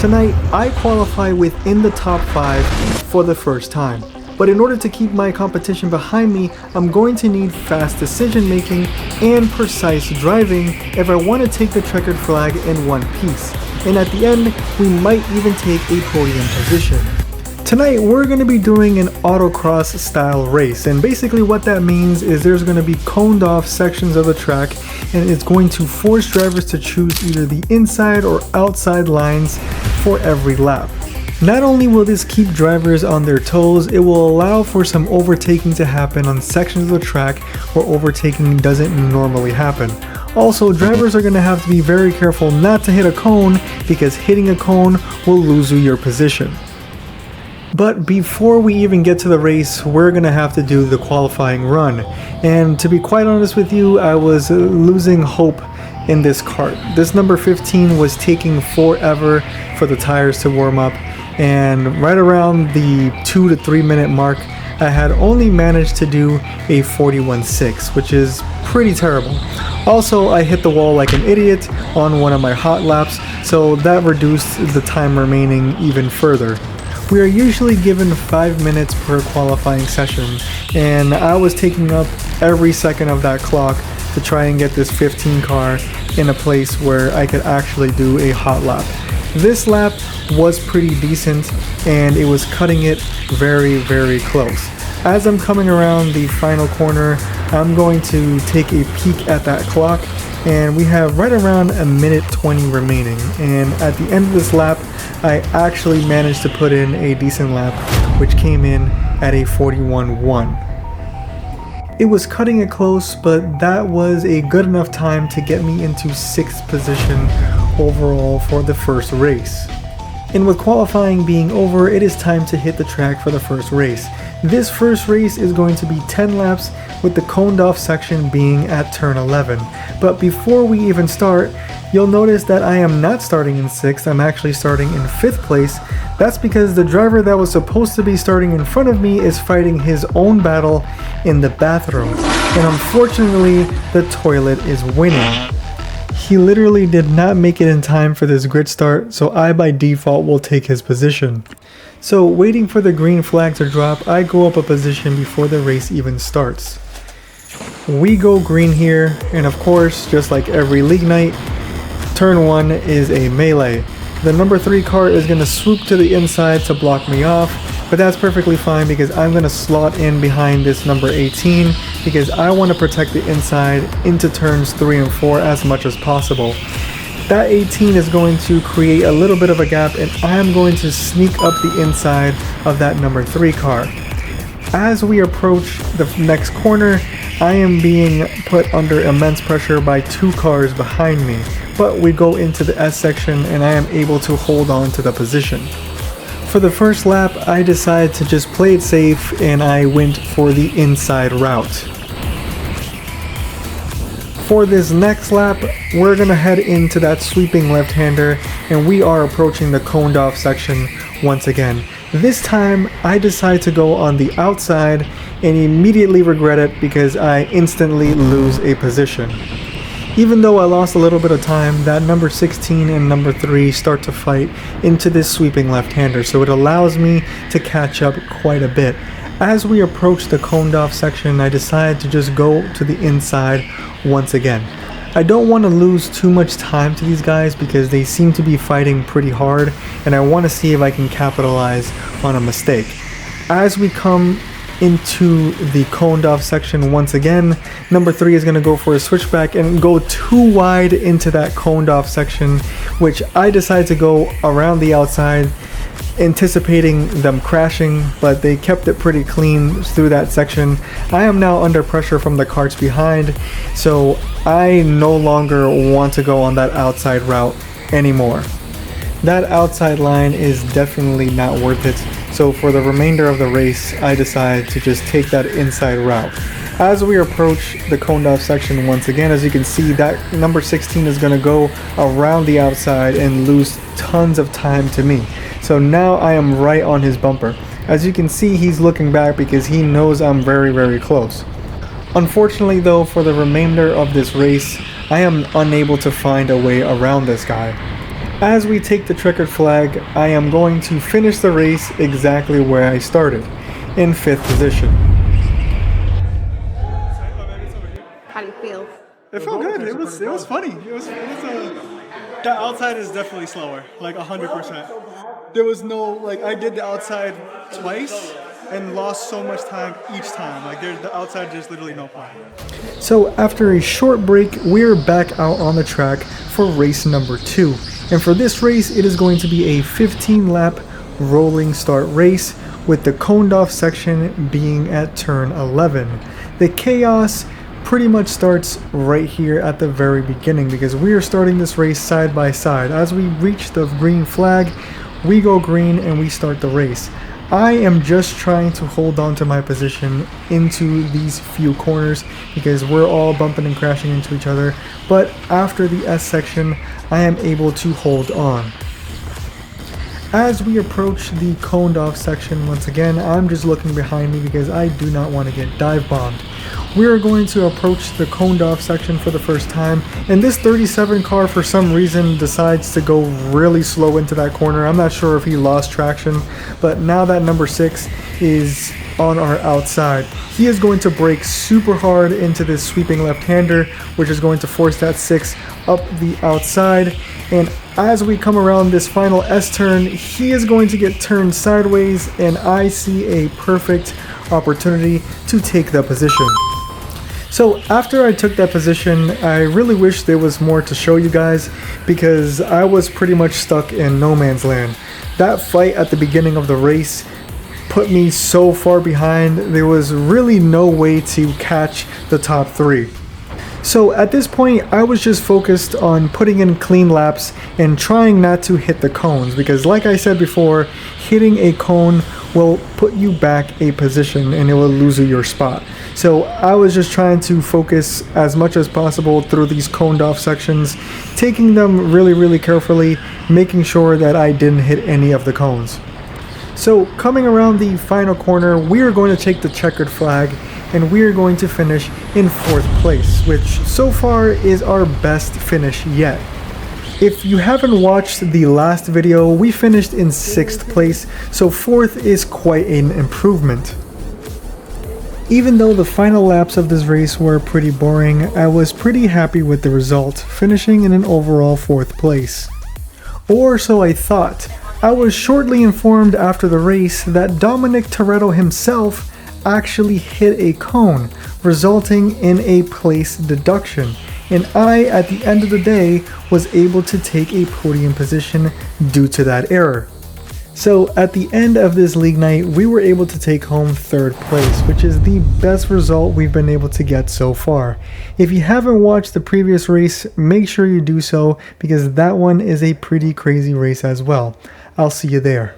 Tonight, I qualify within the top 5 for the first time. But in order to keep my competition behind me, I'm going to need fast decision making and precise driving if I want to take the checkered flag in one piece. And at the end, we might even take a podium position. Tonight, we're going to be doing an autocross style race, and basically what that means is there's going to be coned off sections of the track, and it's going to force drivers to choose either the inside or outside lines for every lap. Not only will this keep drivers on their toes, it will allow for some overtaking to happen on sections of the track where overtaking doesn't normally happen. Also, drivers are going to have to be very careful not to hit a cone, because hitting a cone will lose you your position. But before we even get to the race, we're going to have to do the qualifying run. And to be quite honest with you, I was losing hope in this kart. This number 15 was taking forever for the tires to warm up. And right around the 2 to 3 minute mark, I had only managed to do a 41.6, which is pretty terrible. Also, I hit the wall like an idiot on one of my hot laps, so that reduced the time remaining even further. We are usually given 5 minutes per qualifying session, and I was taking up every second of that clock to try and get this 15 car in a place where I could actually do a hot lap. This lap was pretty decent, and it was cutting it very, very close. As I'm coming around the final corner, I'm going to take a peek at that clock, and we have right around a minute 20 remaining. And at the end of this lap, I actually managed to put in a decent lap, which came in at a 41.1. It was cutting it close, but that was a good enough time to get me into 6th position overall for the first race. And with qualifying being over, it is time to hit the track for the first race. This first race is going to be 10 laps, with the coned off section being at turn 11. But before we even start, you'll notice that I am not starting in 6th, I'm actually starting in 5th place. That's because the driver that was supposed to be starting in front of me is fighting his own battle in the bathroom. And unfortunately, the toilet is winning. He literally did not make it in time for this grid start, so I by default will take his position. So waiting for the green flag to drop, I go up a position before the race even starts. We go green here, and of course, just like every league night, turn 1 is a melee. The number 3 car is going to swoop to the inside to block me off, but that's perfectly fine because I'm going to slot in behind this number 18 because I want to protect the inside into turns 3 and 4 as much as possible. That 18 is going to create a little bit of a gap, and I'm going to sneak up the inside of that number 3 car. As we approach the next corner, I am being put under immense pressure by 2 cars behind me, but we go into the S section and I am able to hold on to the position. For the first lap, I decided to just play it safe and I went for the inside route. For this next lap, we're going to head into that sweeping left-hander, and we are approaching the coned off section once again. This time, I decide to go on the outside and immediately regret it because I instantly lose a position. Even though I lost a little bit of time, that number 16 and number 3 start to fight into this sweeping left-hander, so it allows me to catch up quite a bit. As we approach the coned off section, I decide to just go to the inside once again. I don't want to lose too much time to these guys because they seem to be fighting pretty hard, and I want to see if I can capitalize on a mistake. As we come into the coned off section once again, number 3 is going to go for a switchback and go too wide into that coned off section, which I decide to go around the outside, anticipating them crashing, but they kept it pretty clean through that section. I am now under pressure from the karts behind, so I no longer want to go on that outside route anymore. That outside line is definitely not worth it, so for the remainder of the race, I decide to just take that inside route. As we approach the coned off section once again, as you can see, that number 16 is going to go around the outside and lose tons of time to me. So now I am right on his bumper. As you can see, he's looking back because he knows I'm very, very close. Unfortunately though, for the remainder of this race, I am unable to find a way around this guy. as we take the checkered flag, I am going to finish the race exactly where I started, in 5th position. How do you feel? It felt good. It was funny. The outside is definitely slower, like 100%. There was no, like, I did the outside twice and lost so much time each time. Like, there's the outside, there's literally no point. So after a short break, we're back out on the track for race number 2. And for this race, it is going to be a 15-lap rolling start race with the coned off section being at turn 11. The chaos pretty much starts right here at the very beginning because we are starting this race side by side. As we reach the green flag, we go green and we start the race. I am just trying to hold on to my position into these few corners because we're all bumping and crashing into each other, but after the S section, I am able to hold on. As we approach the coned off section, once again, I'm just looking behind me because I do not want to get dive bombed. We are going to approach the coned off section for the first time, and this 37 car for some reason decides to go really slow into that corner. I'm not sure if he lost traction, but now that number 6 is on our outside, he is going to brake super hard into this sweeping left-hander, which is going to force that 6 up the outside. And as we come around this final S turn, he is going to get turned sideways, and I see a perfect opportunity to take that position. So after I took that position, I really wish there was more to show you guys because I was pretty much stuck in no man's land. That fight at the beginning of the race put me so far behind, there was really no way to catch the top 3. So at this point, I was just focused on putting in clean laps and trying not to hit the cones because like I said before, hitting a cone will put you back a position and it will lose you your spot. So I was just trying to focus as much as possible through these coned off sections, taking them really carefully, making sure that I didn't hit any of the cones. So coming around the final corner, we are going to take the checkered flag and we are going to finish in 4th place, which so far is our best finish yet. If you haven't watched the last video, we finished in 6th place, so 4th is quite an improvement. Even though the final laps of this race were pretty boring, I was pretty happy with the result, finishing in an overall 4th place. Or so I thought. I was shortly informed after the race that Dominic Toretto himself actually hit a cone, resulting in a place deduction, and I, at the end of the day, was able to take a podium position due to that error. So at the end of this league night, we were able to take home 3rd place, which is the best result we've been able to get so far. If you haven't watched the previous race, make sure you do so because that one is a pretty crazy race as well. I'll see you there.